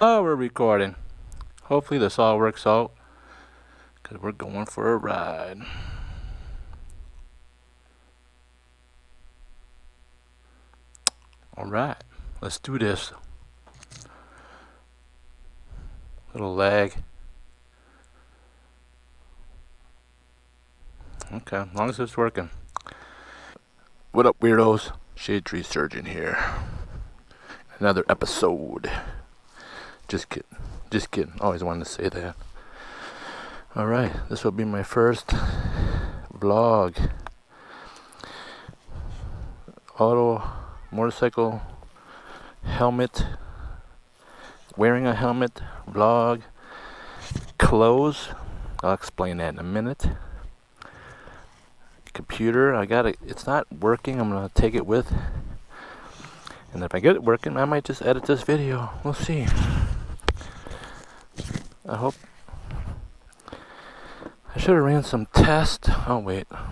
Oh, we're recording. Hopefully this all works out, because we're going for a ride. Alright, let's do this. Little lag. Okay, as long as it's working. What up, weirdos? Shade Tree Surgeon here. Another episode. Just kidding. Always wanted to say that. Alright, this will be my first vlog. Motorcycle helmet, wearing a helmet vlog, clothes. I'll explain that in a minute. Computer, it's not working. I'm gonna take it with, and if I get it working, I might just edit this video. We'll see. I hope. I should have ran some tests. Oh wait, I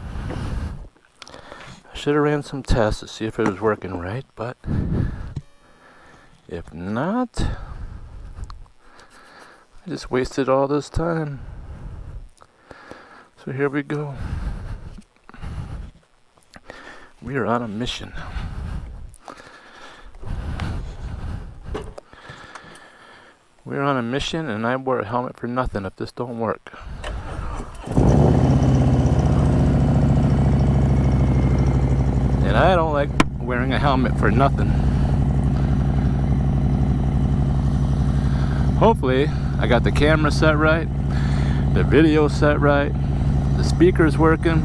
should have ran some tests to see if it was working right, but if not, I just wasted all this time. So here we go. We are on a mission. We're on a mission, and I wore a helmet for nothing if this don't work. And I don't like wearing a helmet for nothing. Hopefully, I got the camera set right, the video set right, the speaker's working.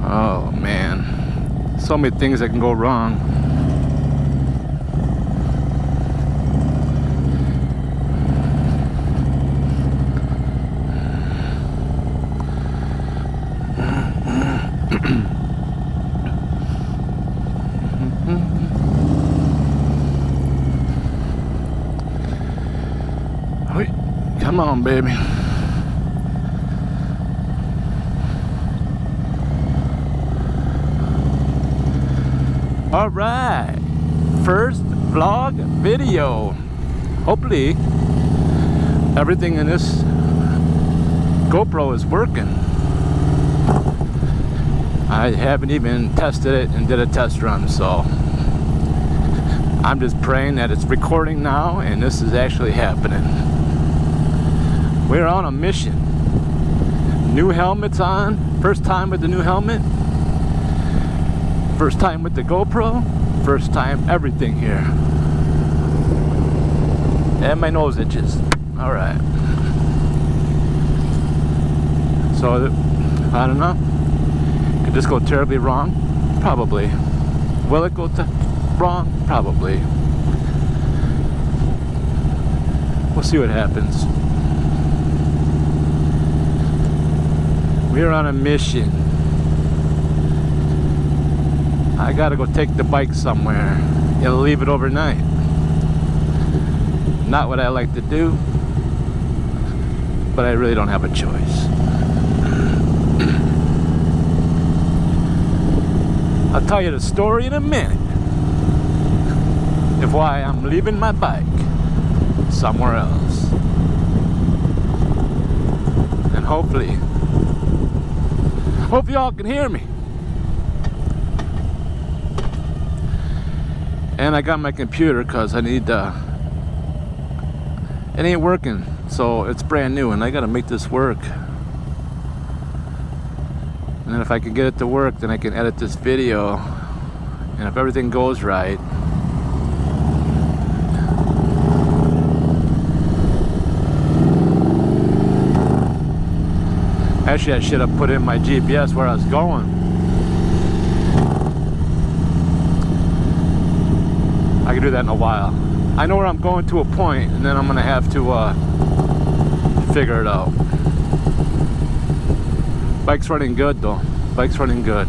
Oh man, so many things that can go wrong. Come on, baby. Alright, first vlog video. Hopefully everything in this GoPro is working. I haven't even tested it and did a test run, so I'm just praying that it's recording now and this is actually happening. We're on a mission. New helmets on. First time with the new helmet. First time with the GoPro. First time everything here. And my nose itches. Alright. So, I don't know. Could this go terribly wrong? Probably. Will it go wrong? Probably. We'll see what happens. We're on a mission. I gotta go take the bike somewhere. You'll leave it overnight. Not what I like to do, but I really don't have a choice. I'll tell you the story in a minute of why I'm leaving my bike somewhere else. And hopefully y'all can hear me. And I got my computer because I need it ain't working, so it's brand new and I gotta make this work. And then if I can get it to work, then I can edit this video. And if everything goes right, actually, I should have put in my GPS where I was going. I can do that in a while. I know where I'm going to a point, and then I'm gonna have to figure it out. Bike's running good though. Bike's running good.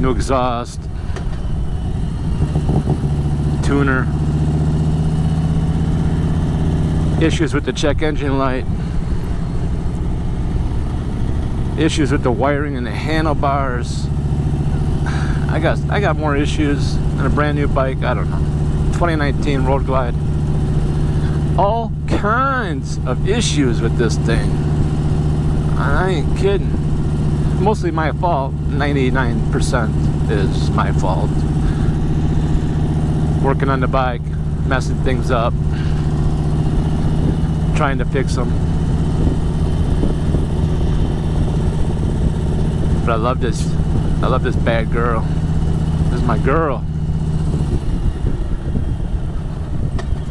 New exhaust, tuner. Issues with the check engine light. Issues with the wiring and the handlebars. I got more issues than a brand new bike. I don't know. 2019 Road Glide. All kinds of issues with this thing. I ain't kidding. Mostly my fault. 99% is my fault. Working on the bike, messing things up, trying to fix them. But I love this bad girl. This is my girl.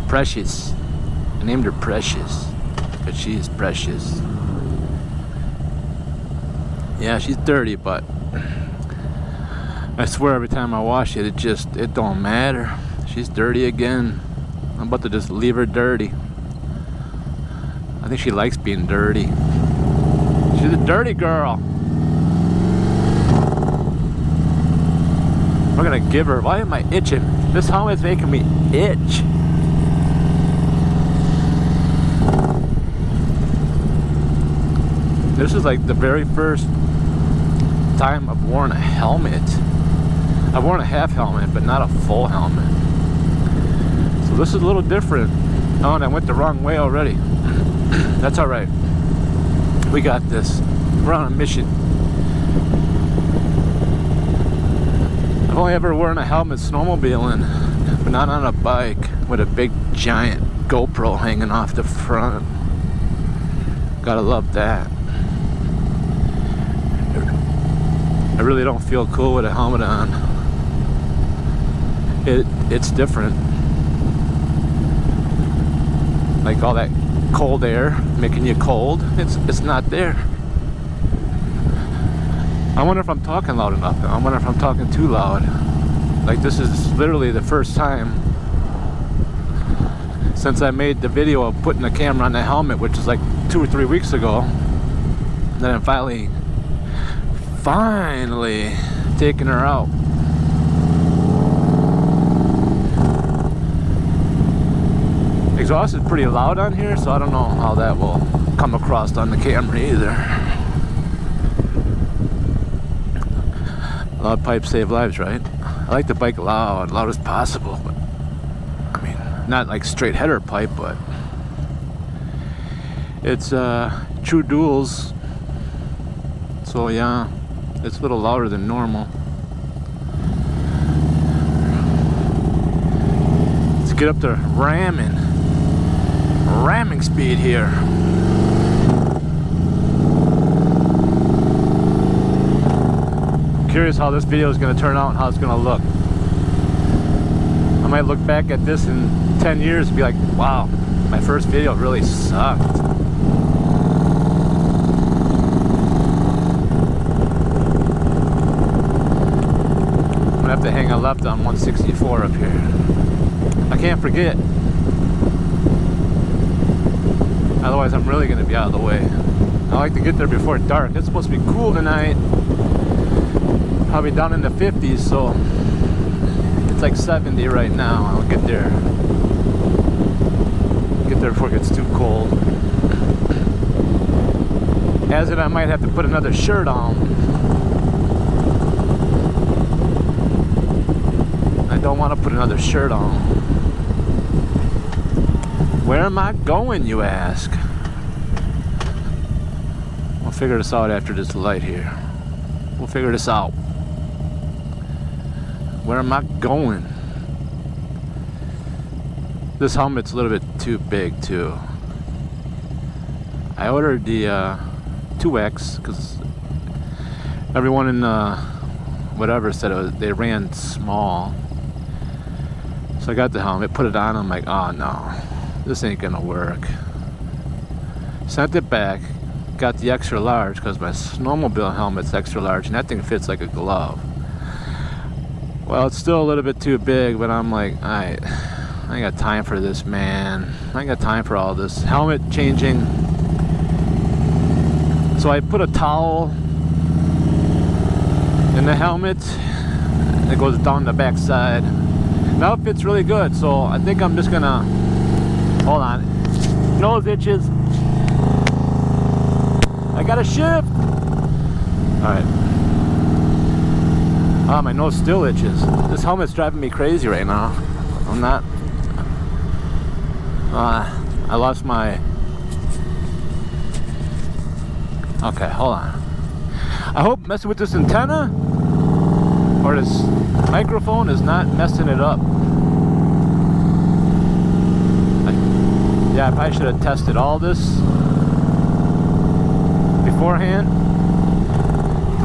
Precious. I named her Precious, but she is precious. Yeah, she's dirty, but I swear every time I wash it, it don't matter. She's dirty again. I'm about to just leave her dirty. I think she likes being dirty. She's a dirty girl. We're gonna give her. Why am I itching? This helmet's making me itch. This is like the very first time I've worn a helmet. I've worn a half helmet, but not a full helmet. So this is a little different. Oh, and I went the wrong way already. That's alright. We got this. We're on a mission. I've only ever worn a helmet snowmobiling, but not on a bike with a big giant GoPro hanging off the front. Gotta love that. I really don't feel cool with a helmet on. It's different. Like all that cold air making you cold, it's not there. I wonder if I'm talking loud enough. I wonder if I'm talking too loud. Like, this is literally the first time since I made the video of putting the camera on the helmet, which is like 2 or 3 weeks ago, that I'm finally taking her out. Exhaust is pretty loud on here, so I don't know how that will come across on the camera either. Loud pipes save lives, right? I like the bike loud as possible, but I mean, not like straight header pipe, but it's true duals, so yeah, it's a little louder than normal. Let's get up to ramming speed here. Curious how this video is going to turn out and how it's going to look. I might look back at this in 10 years and be like, wow, my first video really sucked. I'm going to have to hang a left on 164 up here. I can't forget. Otherwise I'm really going to be out of the way. I like to get there before dark. It's supposed to be cool tonight. Probably down in the 50s, so it's like 70 right now. I'll get there before it gets too cold. As in, I might have to put another shirt on. I don't want to put another shirt on. Where am I going, you ask? We'll figure this out after this light here. We'll figure this out. Where am I going? This helmet's a little bit too big too. I ordered the 2X because everyone in whatever said they ran small. So I got the helmet, put it on, I'm like, oh no, this ain't gonna work. Sent it back, got the extra large because my snowmobile helmet's extra large and that thing fits like a glove. Well, it's still a little bit too big, but I'm like, I ain't got time for this, man. I ain't got time for all this helmet changing. So I put a towel in the helmet. It goes down the back side. Now it fits really good, so I think I'm just gonna, hold on. Nose itches. I gotta shift. Alright. Oh, my nose still itches. This helmet's driving me crazy right now. I'm not. I lost my. Okay, hold on. I hope messing with this antenna or this microphone is not messing it up. Yeah, I probably should have tested all this beforehand.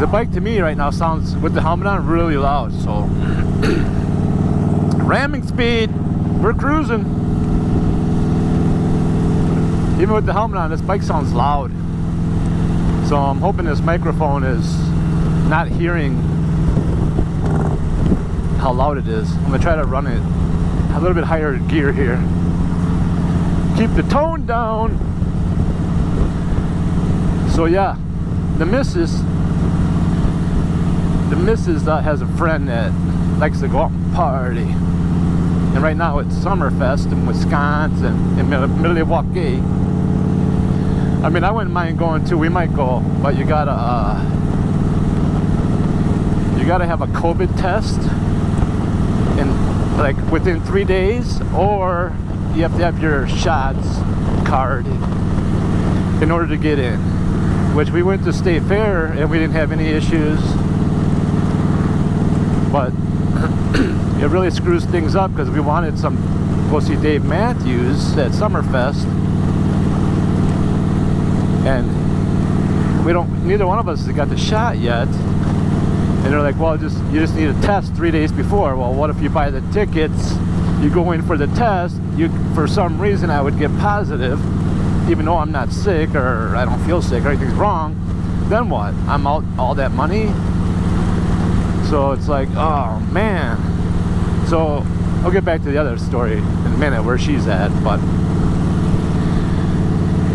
The bike to me right now sounds, with the helmet on, really loud. So ramming speed, we're cruising. Even with the helmet on, this bike sounds loud. So I'm hoping this microphone is not hearing how loud it is. I'm gonna try to run it a little bit higher gear here. Keep the tone down. So yeah, the missus has a friend that likes to go out and party. And right now it's Summerfest in Wisconsin, in Milwaukee. I mean, I wouldn't mind going too. We might go, but you gotta have a COVID test in like within 3 days, or you have to have your shots card in order to get in. Which we went to State Fair and we didn't have any issues, but it really screws things up because we wanted go see Dave Matthews at Summerfest. And neither one of us has got the shot yet. And they're like, well, you just need a test 3 days before. Well, what if you buy the tickets, you go in for the test, for some reason I would get positive, even though I'm not sick or I don't feel sick or anything's wrong, then what? I'm out all that money. So it's like, oh man. So I'll get back to the other story in a minute where she's at, but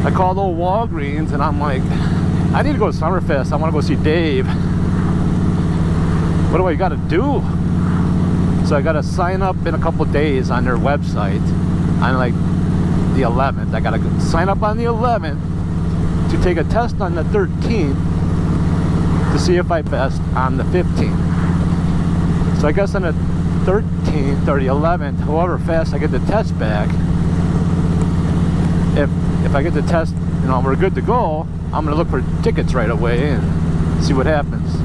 I called old Walgreens and I'm like, I need to go to Summerfest. I want to go see Dave. What do I got to do? So I got to sign up in a couple days on their website on like the 11th. I got to sign up on the 11th to take a test on the 13th to see if I passed on the 15th. So I guess on the 13th or the 11th, however fast I get the test back, if I get the test, we're good to go, I'm gonna look for tickets right away and see what happens.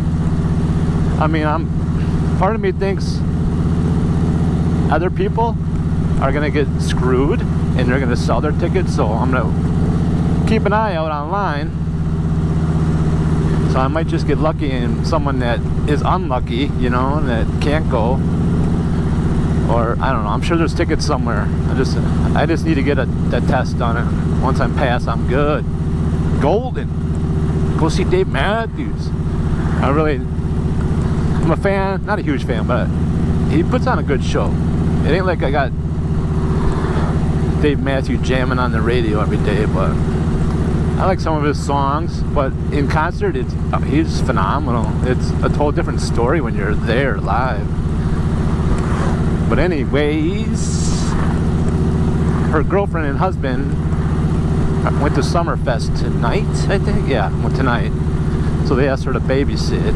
I mean, part of me thinks other people are gonna get screwed and they're gonna sell their tickets, so I'm gonna keep an eye out online. So I might just get lucky and someone that is unlucky, that can't go. Or I don't know, I'm sure there's tickets somewhere. I just need to get a test done, and once I'm passed, I'm good. Golden. Go see Dave Matthews. I'm a fan, not a huge fan, but he puts on a good show. It ain't like I got Dave Matthews jamming on the radio every day, but I like some of his songs. But in concert, he's phenomenal. It's a whole different story when you're there live. But anyways, her girlfriend and husband went to Summerfest tonight, I think. Yeah, tonight. So they asked her to babysit.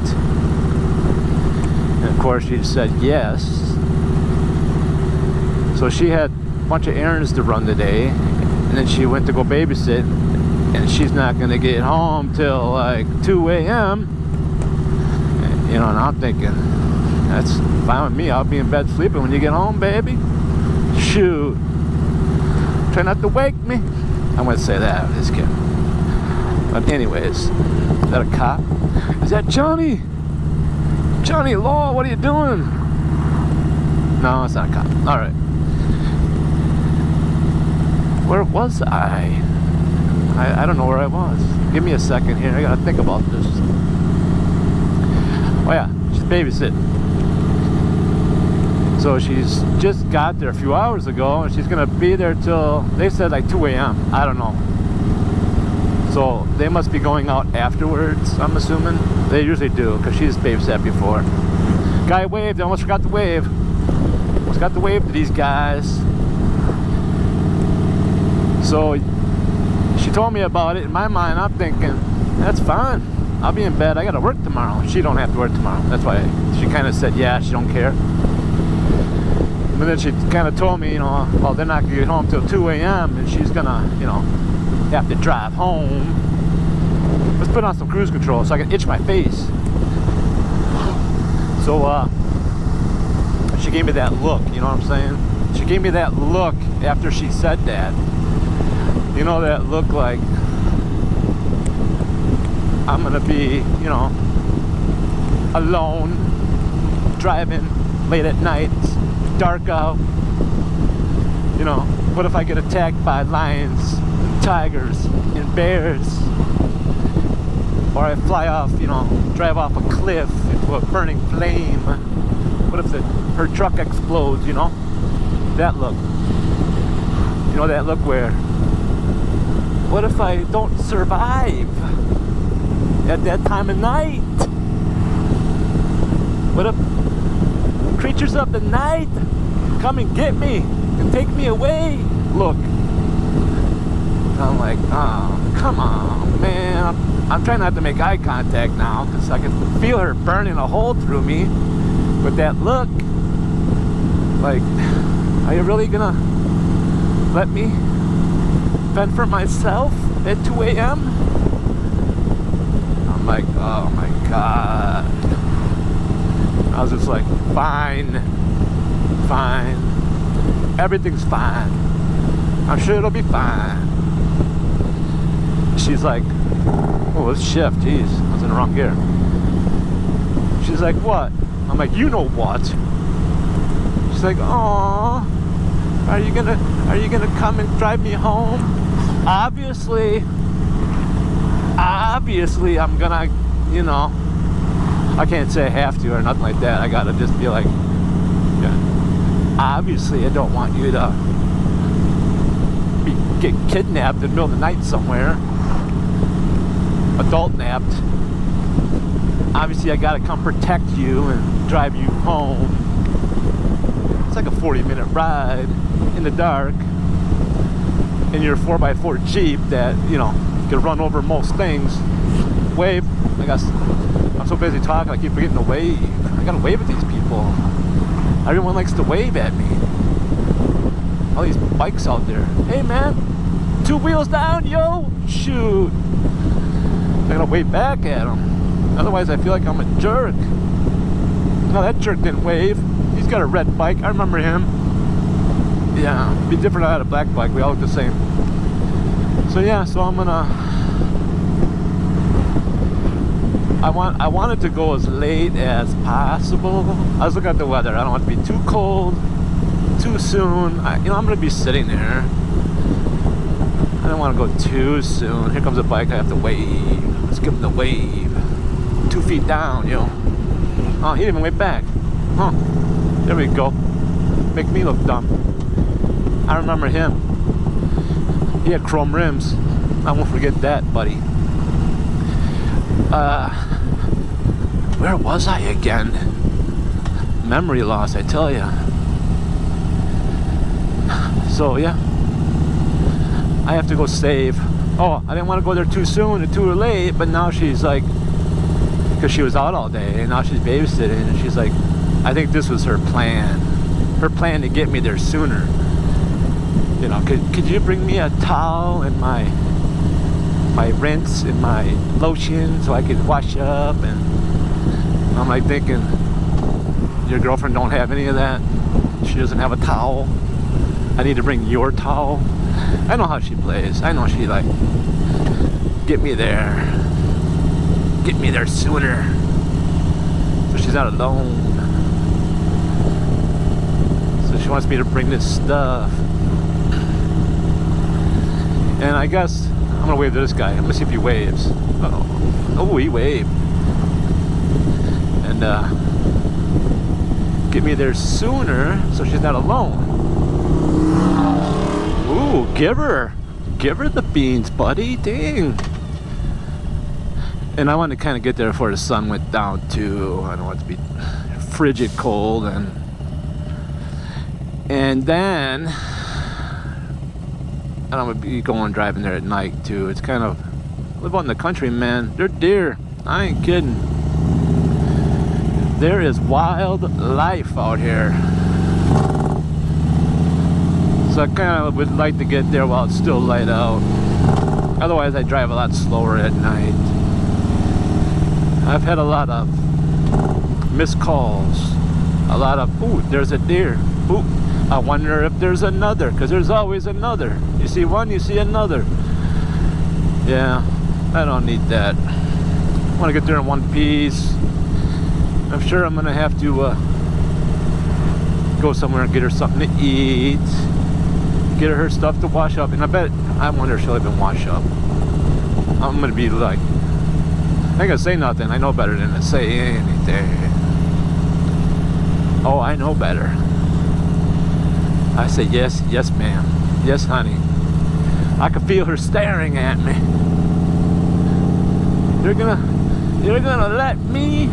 And of course she said yes. So she had a bunch of errands to run today. And then she went to go babysit. And she's not going to get home till like 2 a.m. And I'm thinking, that's fine with me. I'll be in bed sleeping when you get home, baby. Shoot. Try not to wake me. I'm going to say that. I'm just kidding. But anyways, is that a cop? Is that Johnny? Johnny Law, what are you doing? No, it's not a cop. Alright. Where was I don't know where I was. Give me a second here. I got to think about this. Oh yeah, she's babysitting. So she's just got there a few hours ago, and she's gonna be there till, they said like 2 a.m. I don't know. So they must be going out afterwards, I'm assuming. They usually do, because she's babysat before. Guy waved, I almost forgot to wave. Almost got to wave to these guys. So she told me about it. In my mind, I'm thinking, that's fine. I'll be in bed. I gotta work tomorrow. She don't have to work tomorrow. That's why she kind of said, yeah, she don't care. But then she kind of told me, you know, well, they're not gonna get home till 2 a.m. and she's gonna, you know, have to drive home. Let's put on some cruise control so I can itch my face. So she gave me that look, you know what I'm saying? She gave me that look after she said that. You know, that look like I'm gonna be, you know, alone, driving late at night, it's dark out. You know, what if I get attacked by lions, and tigers, and bears? Or I fly off, you know, drive off a cliff into a burning flame. What if her truck explodes, you know? That look. You know, that look where, what if I don't survive at that time of night? What if creatures of the night come and get me and take me away? Look. I'm like, oh, come on, man. I'm trying not to make eye contact now because I can feel her burning a hole through me with that look. Like, are you really gonna let me fend for myself at 2 a.m.? I'm like, oh my God. I was just like, fine, everything's fine. I'm sure it'll be fine. She's like, oh, let's shift. Jeez, I was in the wrong gear. She's like, what? I'm like, you know what? She's like, oh, are you gonna come and drive me home? Obviously, I'm gonna, you know, I can't say I have to or nothing like that. I gotta just be like, yeah. Obviously, I don't want you to get kidnapped in the middle of the night somewhere. Adult napped. Obviously I gotta come protect you and drive you home. It's like a 40-minute ride in the dark in your 4x4 Jeep that, you know, can run over most things. Wave. I guess I'm so busy talking I keep forgetting to wave. I gotta wave at these people. Everyone likes to wave at me. All these bikes out there. Hey man, 2 wheels down, yo. Shoot. I gotta wave back at him. Otherwise I feel like I'm a jerk. No, that jerk didn't wave. He's got a red bike. I remember him. Yeah, it'd be different if I had a black bike. We all look the same. So yeah, so I'm gonna, I wanted to go as late as possible. I was looking at the weather. I don't want it to be too cold, too soon. You know, I'm gonna be sitting there. I don't want to go too soon. Here comes a bike. I have to wave. Let's give him the wave. 2 feet down, yo. Oh, he didn't even wave back. Huh. There we go. Make me look dumb. I remember him. He had chrome rims. I won't forget that, buddy. Where was I again? Memory loss, I tell ya. So, yeah. I have to go save. Oh, I didn't want to go there too soon or too late, but now she's like, because she was out all day, and now she's babysitting, and she's like, I think this was her plan. Her plan to get me there sooner. You know, could you bring me a towel and my rinse and my lotion so I could wash up? And I'm like thinking, your girlfriend don't have any of that? She doesn't have a towel? I need to bring your towel? I know how she plays. I know she like, get me there sooner, so she's not alone. So she wants me to bring this stuff, and I guess I'm gonna wave to this guy. I'm gonna see if he waves. Oh, he waved, and get me there sooner, so she's not alone. Ooh, give her the beans, buddy. Dang. And I want to kind of get there before the sun went down too. I don't want it to be frigid cold, and then I don't want to be going driving there at night too. It's kind of, live out in the country, man. They're deer. I ain't kidding. There is wild life out here. So I kind of would like to get there while it's still light out. Otherwise I drive a lot slower at night. I've had a lot of missed calls. A lot of, ooh, there's a deer. Ooh, I wonder if there's another, because there's always another. You see one, you see another. Yeah, I don't need that. I want to get there in one piece. I'm sure I'm going to have to go somewhere and get her something to eat. Get her stuff to wash up. And I wonder if she'll even wash up. I'm going to be like, I ain't going to say nothing. I know better than to say anything. Oh, I know better. I say, yes, yes, ma'am. Yes, honey. I can feel her staring at me. You're gonna let me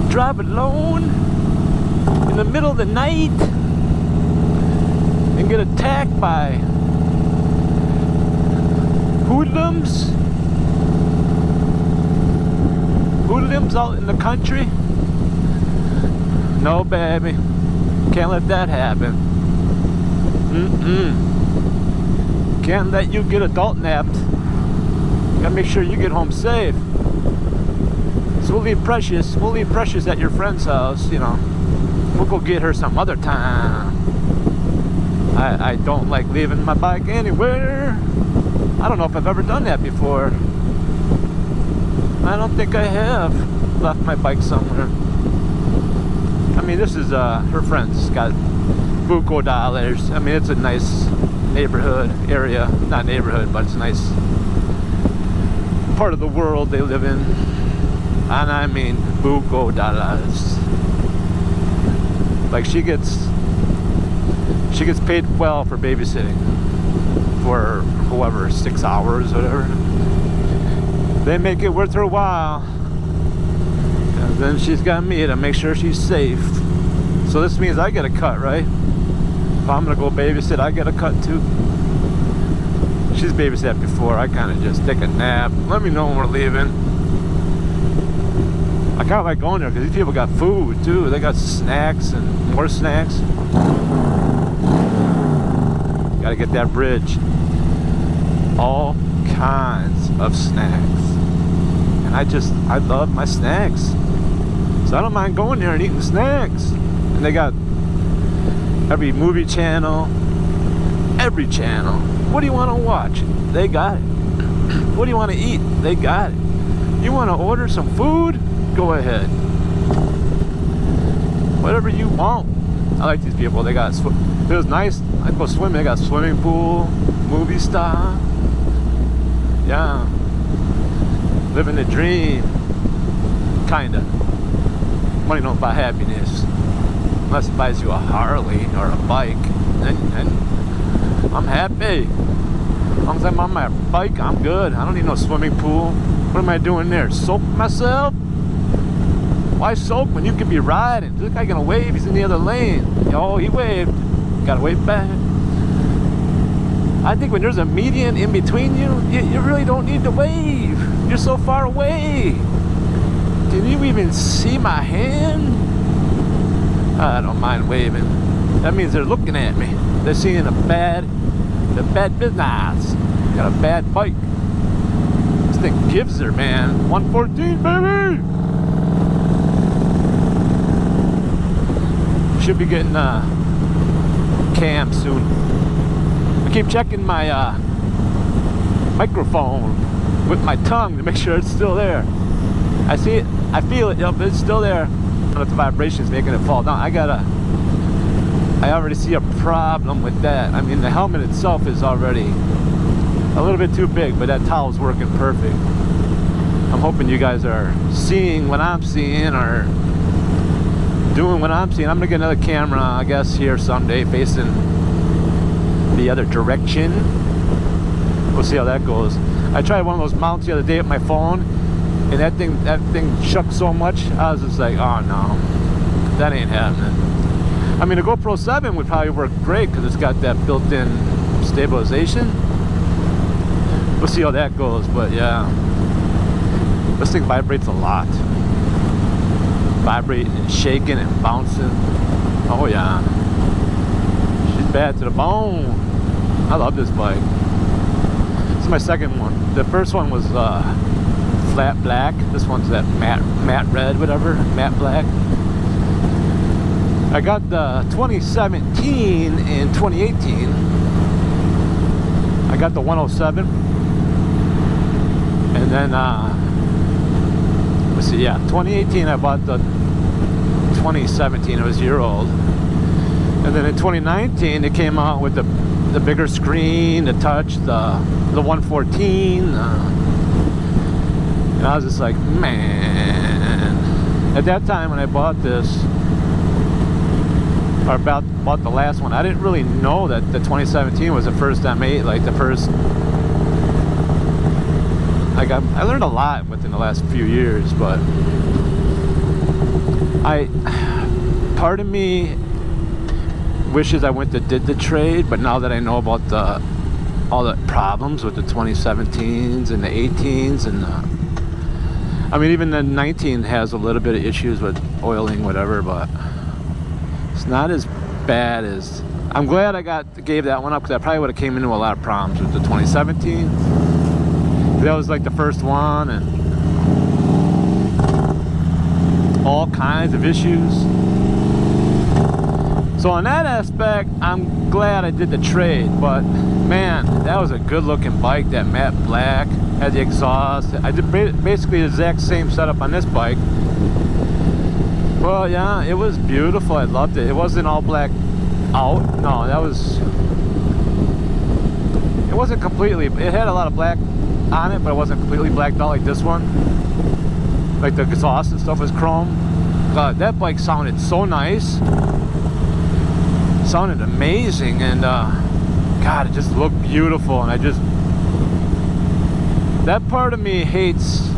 drive alone in the middle of the night and get attacked by hoodlums? Hoodlums out in the country? No, baby. Can't let that happen. Can't let you get adult napped. Gotta make sure you get home safe. So we'll leave Precious at your friend's house, you know. We'll go get her some other time. I don't like leaving my bike anywhere. I don't know if I've ever done that before. I don't think I have left my bike somewhere. I mean, this is her friend's got buco dollars. I mean, it's a nice neighborhood area. Not neighborhood, but it's a nice part of the world they live in. And I mean buco dollars. Like she gets paid well for babysitting for whoever, 6 hours, whatever. They make it worth her while. And then she's got me to make sure she's safe. So this means I get a cut, right? If I'm gonna go babysit, I get a cut too. She's babysat before. I kind of just take a nap. Let me know when we're leaving. I kind of like going there because these people got food too. They got snacks and more snacks. Gotta get that bridge. All kinds of snacks. And I love my snacks. So I don't mind going there and eating snacks. And they got every movie channel, every channel. What do you want to watch? They got it. What do you want to eat? They got it. You want to order some food? Go ahead. Whatever you want. I like these people. They got, it was nice. I go swimming. They got swimming pool, movie star. Yeah. Living the dream. Kinda. Money don't buy happiness. Unless it buys you a Harley or a bike. And I'm happy. As long as I'm on my bike, I'm good. I don't need no swimming pool. What am I doing there? Soak myself? Why soak when you could be riding? This guy gonna wave, he's in the other lane. Oh, he waved. Gotta wave back. I think when there's a median in between you, you really don't need to wave. You're so far away. Can you even see my hand? I don't mind waving. That means they're looking at me. They're seeing the bad business. Got a bad bike. This thing gives her, man. 114, baby! Should be getting a cam soon. I keep checking my microphone with my tongue to make sure it's still there. I see it, I feel it, yep, it's still there. I don't know if the vibration's making it fall down. I already see a problem with that. I mean, the helmet itself is already a little bit too big, but that towel's working perfect. I'm hoping you guys are seeing what I'm seeing or doing what I'm seeing. I'm gonna get another camera, I guess, here someday facing the other direction. We'll see how that goes. I tried one of those mounts the other day with my phone, and that thing shook so much. I was just like, oh no, that ain't happening. I mean, the GoPro 7 would probably work great because it's got that built-in stabilization. We'll see how that goes, but yeah, this thing vibrates a lot. Vibrating and shaking and bouncing. Oh yeah, bad to the bone. I love this bike. This is my second one. The first one was flat black. This one's that matte red, whatever, matte black. I got the 2017 in 2018. I got the 107. And then, let's see, yeah, 2018 I bought the 2017. It was a year old. And then in 2019 it came out with the bigger screen, the touch, the 114. And I was just like, man. At that time when I bought this, or bought the last one, I didn't really know that the 2017 was the first M8, like the first. I learned a lot within the last few years, but part of me wishes I did the trade, but now that I know about all the problems with the 2017s and the 18s and I mean even the 19 has a little bit of issues with oiling, whatever, but it's not as bad as. I'm glad I gave that one up, because I probably would have came into a lot of problems with the 2017. That was like the first one, and all kinds of issues. So on that aspect, I'm glad I did the trade. But man, that was a good looking bike. That matte black, had the exhaust. I did basically the exact same setup on this bike. Well, yeah, it was beautiful. I loved it. It wasn't all black out. No, it wasn't completely. It had a lot of black on it, but it wasn't completely blacked out like this one. Like the exhaust and stuff was chrome. That bike sounded so nice. Sounded amazing, and God, it just looked beautiful. And that part of me hates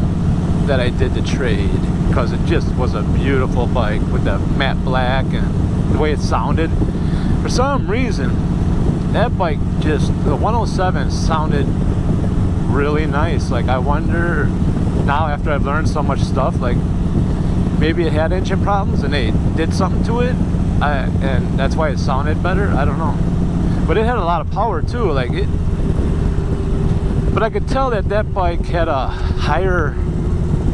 that I did the trade, because it just was a beautiful bike with the matte black and the way it sounded. For some reason, that bike the 107 sounded really nice. Like, I wonder now, after I've learned so much stuff, like maybe it had engine problems and they did something to it, and that's why it sounded better. I don't know, but it had a lot of power too. Like it, but I could tell that bike had a higher,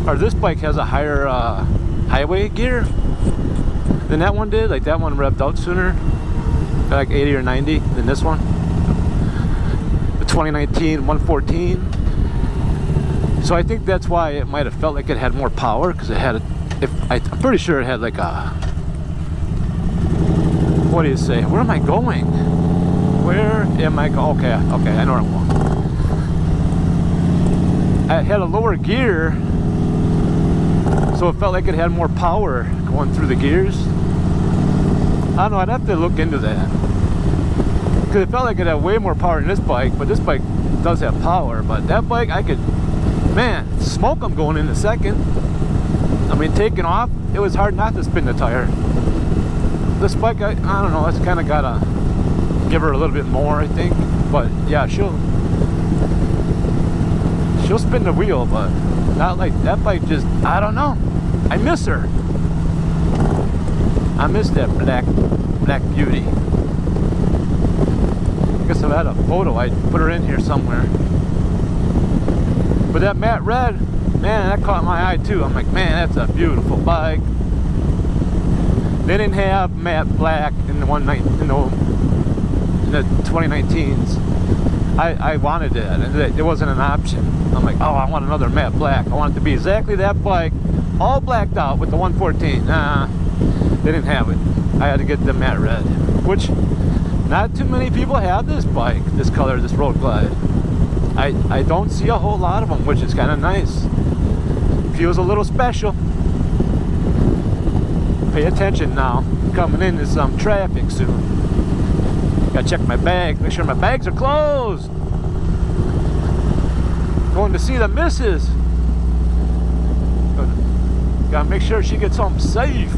or this bike has a higher highway gear than that one did. Like that one revved out sooner, like 80 or 90, than this one. The 2019 114. So I think that's why it might have felt like it had more power, because it had I'm pretty sure it had like a, what do you say? Where am I going? Where am I going? Okay, I know where I'm going. It had a lower gear, so it felt like it had more power going through the gears. I don't know, I'd have to look into that, because it felt like it had way more power than this bike. But this bike does have power, but that bike, I could, man, smoke them going in a second. I mean, taking off, it was hard not to spin the tire. This bike, I don't know, it's kind of gotta give her a little bit more, I think. But yeah, she'll spin the wheel, but not like that bike. Just, I don't know, I miss her. I miss that black beauty. I guess if I had a photo, I'd put her in here somewhere. But that matte red, man, that caught my eye too. I'm like, man, that's a beautiful bike. They didn't have matte black in the 2019s. I wanted that, and it wasn't an option. I'm like, oh, I want another matte black. I want it to be exactly that bike, all blacked out with the 114. Nah, they didn't have it. I had to get the matte red, which not too many people have this bike, this color, this Road Glide. I don't see a whole lot of them, which is kind of nice. Feels a little special. Pay attention now. Coming into some traffic soon. Gotta check my bags, make sure my bags are closed. Going to see the missus. Gotta make sure she gets home safe.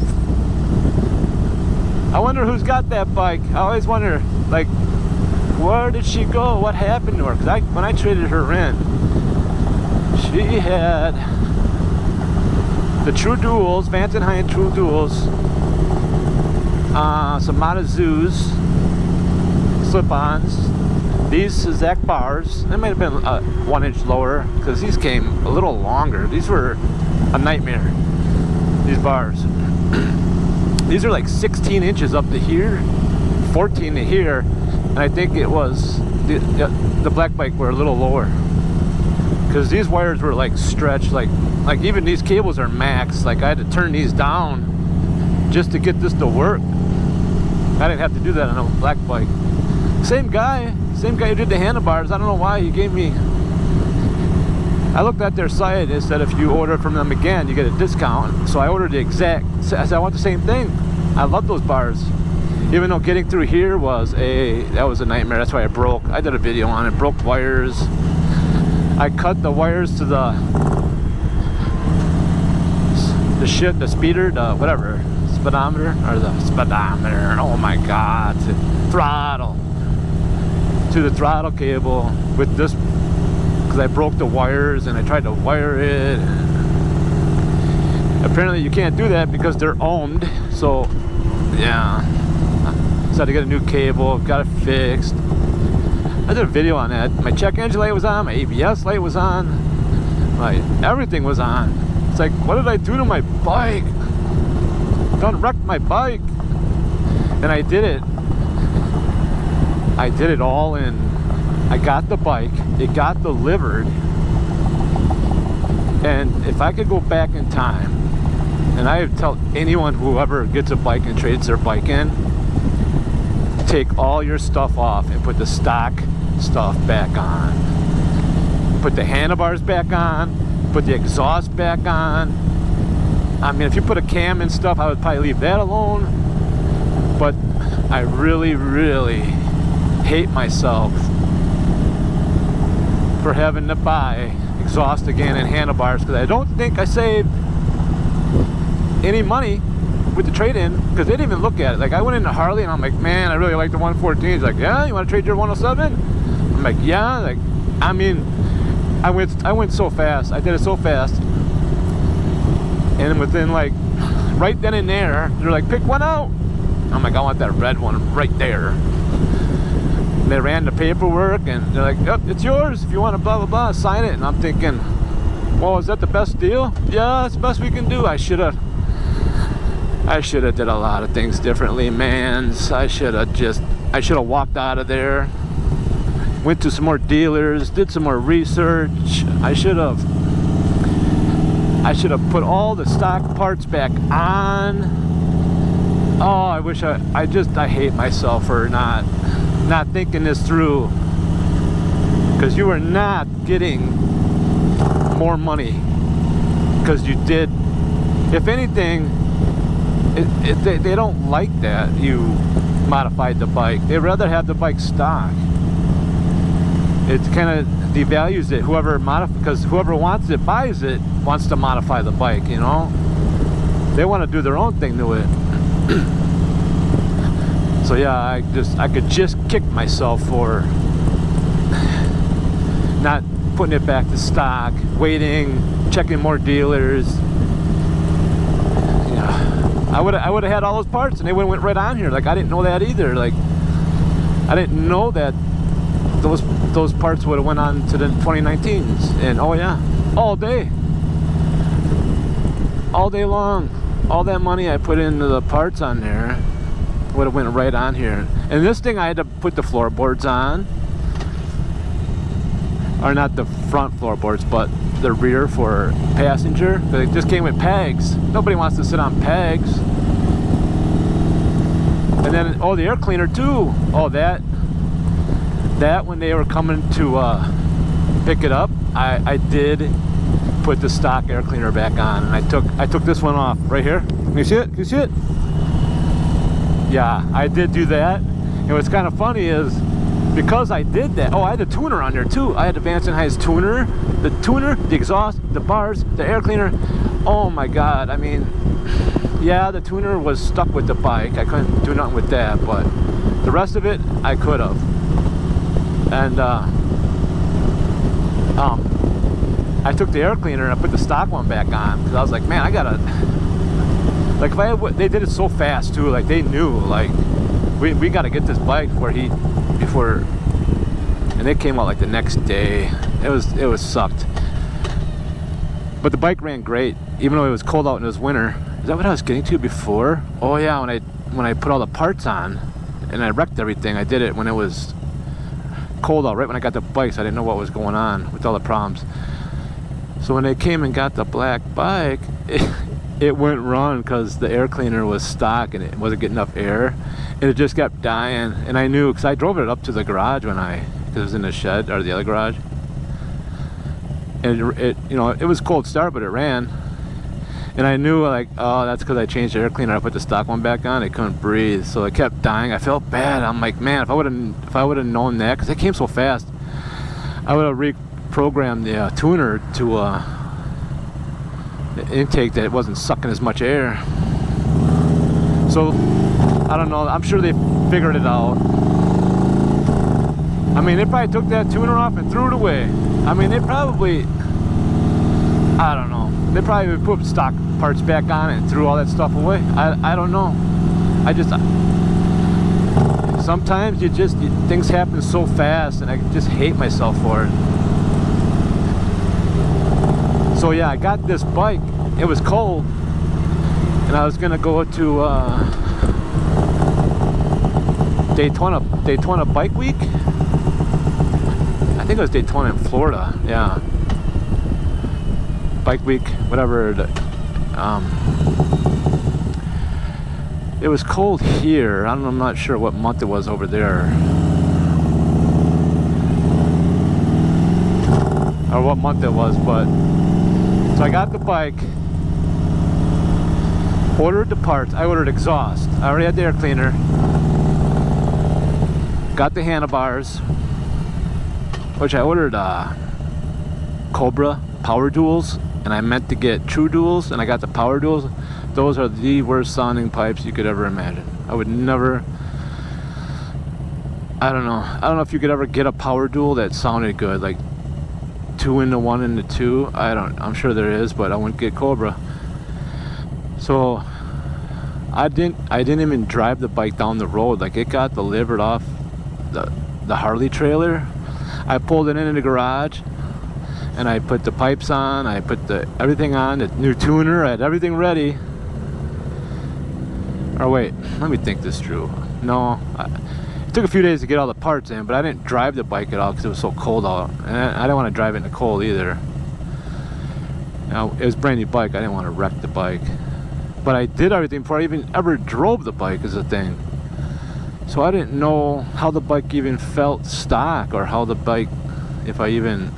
I wonder who's got that bike. I always wonder, like, where did she go? What happened to her? Because when I traded her in, she had the True Duals, Vance and Hine True Duals, some Motozoos, slip-ons. These exact bars, they might have been 1 inch lower because these came a little longer. These were a nightmare, these bars. These are like 16 inches up to here, 14 to here, and I think it was the black bike were a little lower because these wires were like stretched, like even these cables are max. Like I had to turn these down just to get this to work. I didn't have to do that on a black bike. Same guy who did the handlebars. I don't know why he gave me. I looked at their site. It said if you order from them again, you get a discount. So I ordered the exact. I said I want the same thing. I love those bars. Even though getting through here was a nightmare. That's why I broke. I did a video on it. Broke wires. I cut the wires to the speeder, the whatever, speedometer, or the speedometer. Oh my God, throttle. To the throttle cable with this, because I broke the wires and I tried to wire it. Apparently you can't do that because they're ohmed. So yeah, so I had to get a new cable, got it fixed. I did a video on that. My check engine light was on, my ABS light was on, my everything was on. It's like, what did I do to my bike? Done wrecked my bike. And I did it all in. I got the bike, it got delivered, and if I could go back in time, and I would tell anyone who ever gets a bike and trades their bike in, take all your stuff off and put the stock stuff back on. Put the handlebars back on, put the exhaust back on. I mean, if you put a cam and stuff, I would probably leave that alone, but I really, really hate myself for having to buy exhaust again and handlebars, because I don't think I saved any money with the trade-in, because they didn't even look at it. Like I went into Harley and I'm like, man, I really like the 114. He's like, yeah, you want to trade your 107? I'm like, yeah. Like, I mean, I went so fast. I did it so fast, and within like right then and there, they're like, pick one out. I'm like, I want that red one right there. They ran the paperwork and they're like, yep, it's yours if you want to blah blah blah, sign it. And I'm thinking, well, is that the best deal? Yeah, that's the best we can do. I should have did a lot of things differently, man. I should have walked out of there, went to some more dealers, did some more research. I should have put all the stock parts back on. Oh, I wish I hate myself for not thinking this through, because you are not getting more money because you did. If anything, they don't like that you modified the bike. They'd rather have the bike stock. It kind of devalues it. Because whoever wants it buys it, wants to modify the bike, you know. They want to do their own thing to it. So yeah, I could just kick myself for not putting it back to stock, waiting, checking more dealers. Yeah, I would have had all those parts and they would have went right on here. Like I didn't know that either. Like I didn't know that those parts would have went on to the 2019s. And oh yeah, all day long, all that money I put into the parts on there would have went right on here. And this thing I had to put the floorboards on, or not the front floorboards, but the rear for passenger. They just came with pegs. Nobody wants to sit on pegs. And then the air cleaner too. Oh, that when they were coming to pick it up, I did put the stock air cleaner back on, and I took this one off right here. Can you see it? Can you see it? Yeah, I did do that. And what's kind of funny is, because I did that, I had the tuner on there too. I had the Vance & Hines tuner, the exhaust, the bars, the air cleaner. Oh my God, I mean, yeah, the tuner was stuck with the bike. I couldn't do nothing with that, but the rest of it, I could have. And I took the air cleaner and I put the stock one back on, because I was like, man, I gotta, like, they did it so fast too. Like they knew, like we got to get this bike before, and it came out like the next day. It was sucked. But the bike ran great, even though it was cold out and it was winter. Is that what I was getting to before? Oh yeah, when I put all the parts on and I wrecked everything, I did it when it was cold out, right when I got the bike, so I didn't know what was going on with all the problems. So when they came and got the black bike, it wouldn't run because the air cleaner was stock and it wasn't getting enough air, and it just kept dying. And I knew, because I drove it up to the garage because it was in the shed, or the other garage, and it you know, it was a cold start, but it ran. And I knew, like, oh, that's because I changed the air cleaner. I put the stock one back on. It couldn't breathe, so it kept dying. I felt bad. I'm like, man, if I would have known that, because it came so fast, I would have reprogrammed the tuner to the intake that it wasn't sucking as much air. So I don't know. I'm sure they figured it out. I mean, they probably took that tuner off and threw it away. I mean, they probably, I don't know. They probably would put stock parts back on it and threw all that stuff away. I don't know. Sometimes things happen so fast, and I just hate myself for it. So yeah, I got this bike. It was cold, and I was gonna go to Daytona Bike Week. I think it was Daytona in Florida. Yeah. Bike Week, whatever. It was cold here. I'm not sure what month it was over there, or what month it was, but so I got the bike, ordered the parts. I ordered exhaust. I already had the air cleaner. Got the handlebars, which I ordered Cobra power duals. And I meant to get true duals, and I got the power duals. Those are the worst sounding pipes you could ever imagine. I would never, I don't know if you could ever get a power dual that sounded good, like 2 into 1 into 2. I'm sure there is, but I wouldn't get Cobra. So I didn't even drive the bike down the road. Like, it got delivered off the Harley trailer. I pulled it in the garage, and I put the pipes on, I put everything on, the new tuner, I had everything ready. Or wait, let me think this through. No, it took a few days to get all the parts in, but I didn't drive the bike at all because it was so cold out. And I didn't want to drive it in the cold either. You know, it was a brand new bike, I didn't want to wreck the bike. But I did everything before I even ever drove the bike is a thing. So I didn't know how the bike even felt stock, or how the bike, if I even...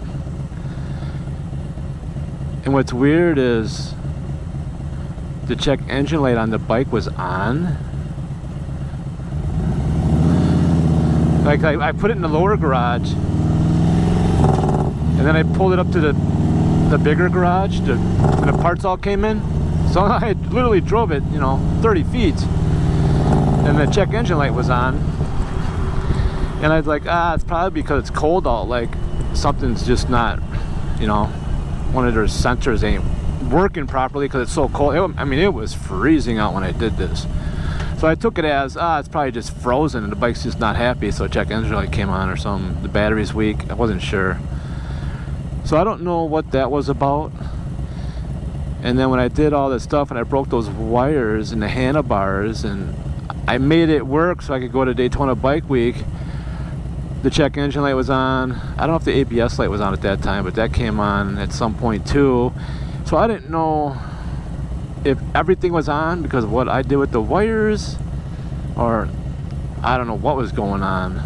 And what's weird is the check engine light on the bike was on. Like, I put it in the lower garage, and then I pulled it up to the bigger garage when the parts all came in. So I literally drove it, 30 feet, and the check engine light was on. And I was like, it's probably because it's cold out. Like, something's just not, one of their sensors ain't working properly because it's so cold. It was freezing out when I did this. So I took it as, it's probably just frozen and the bike's just not happy, so check engine light came on or something. The battery's weak. I wasn't sure. So I don't know what that was about. And then when I did all this stuff and I broke those wires and the handlebars and I made it work so I could go to Daytona Bike Week, the check engine light was on. I don't know if the ABS light was on at that time, but that came on at some point too. So I didn't know if everything was on because of what I did with the wires, or I don't know what was going on,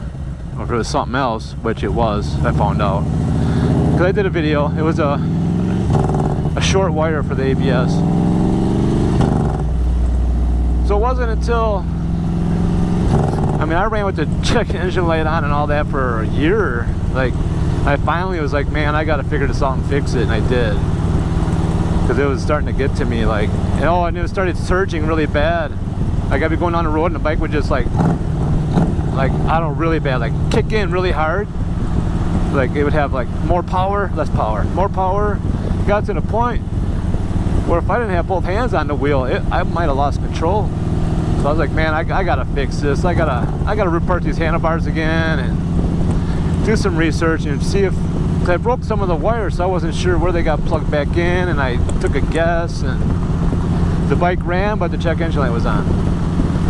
or if it was something else, which it was. I found out because I did a video. It was a short wire for the ABS. So it wasn't until, I ran with the check engine light on and all that for a year. Like, I finally was like, man, I gotta figure this out and fix it, and I did. Because it was starting to get to me, like, and it started surging really bad. Like, I'd be going on the road and the bike would just really bad, like kick in really hard. Like, it would have like more power, less power, more power. It got to the point where if I didn't have both hands on the wheel, I might have lost control. So I was like, man, I gotta fix this. I gotta repart these handlebars again and do some research and see if, cause I broke some of the wires, so I wasn't sure where they got plugged back in, and I took a guess, and the bike ran, but the check engine light was on.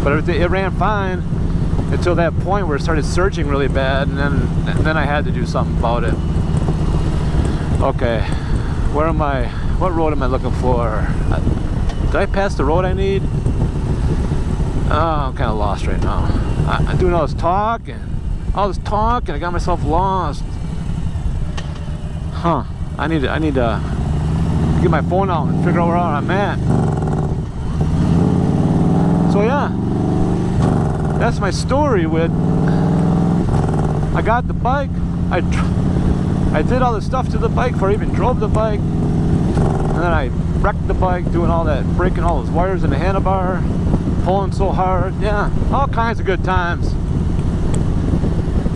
But it ran fine until that point where it started surging really bad, and then I had to do something about it. Okay, where am I? What road am I looking for? Did I pass the road I need? Oh, I'm kind of lost right now. I'm doing all this talk, and I got myself lost. Huh? I need to get my phone out and figure out where I'm at. So yeah, that's my story with. I got the bike. I did all the stuff to the bike before I even drove the bike, and then I wrecked the bike doing all that, breaking all those wires in the handlebar, pulling so hard. Yeah, all kinds of good times.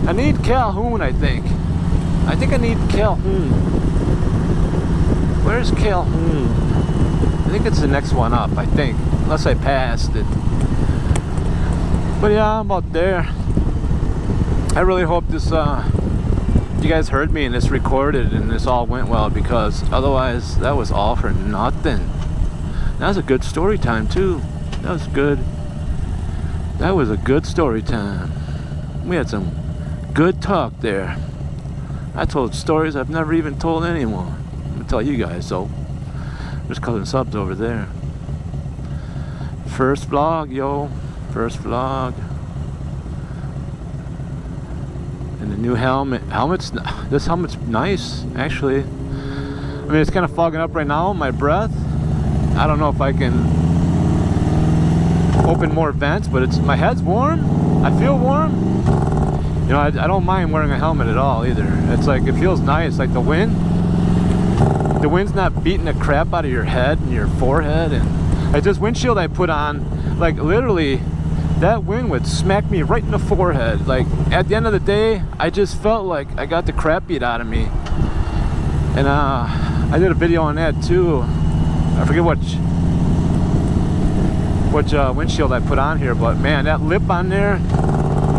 I need Calhoun, I think I need Calhoun. Where's Calhoun? I think it's the next one up, I think, unless I passed it. But yeah, I'm about there. I really hope this you guys heard me and this recorded and this all went well, because otherwise that was all for nothing. That was a good story time too. That was good. That was a good story time. We had some good talk there. I told stories I've never even told anyone. I'm gonna tell you guys, so there's cousin subs over there. First vlog, yo. First vlog. And the new helmet. This helmet's nice, actually. I mean, it's kind of fogging up right now, my breath. I don't know if I can open more vents, but my head's warm. I feel warm. You know, I don't mind wearing a helmet at all either. It's like, it feels nice. Like the wind's not beating the crap out of your head and your forehead. And like this windshield I put on, like literally that wind would smack me right in the forehead. Like at the end of the day, I just felt like I got the crap beat out of me. And I did a video on that too. I forget which windshield I put on here, but man, that lip on there,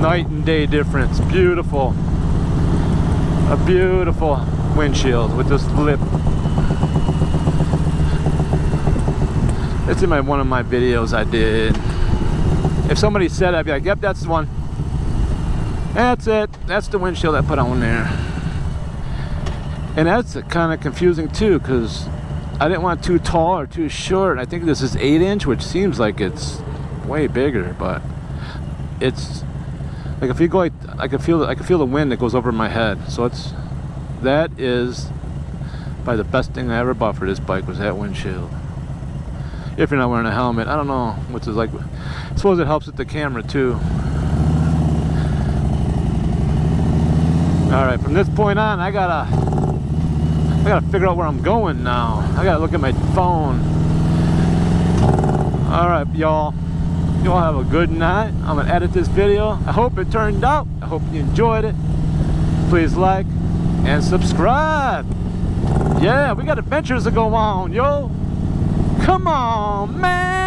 night and day difference. Beautiful. A beautiful windshield with this lip. It's in one of my videos I did. If somebody said it, I'd be like, yep, that's the one. That's it. That's the windshield I put on there. And that's kind of confusing too, because I didn't want too tall or too short. I think this is 8-inch, which seems like it's way bigger, but it's like, if you go like, I can feel the wind that goes over my head. So that is probably the best thing I ever bought for this bike, was that windshield. If you're not wearing a helmet, I don't know what's it like. I suppose it helps with the camera too. All right, from this point on, I gotta figure out where I'm going now. I gotta look at my phone. All right, y'all. You all have a good night. I'm gonna edit this video. I hope it turned out. I hope you enjoyed it. Please like and subscribe. Yeah, we got adventures to go on, yo. Come on, man.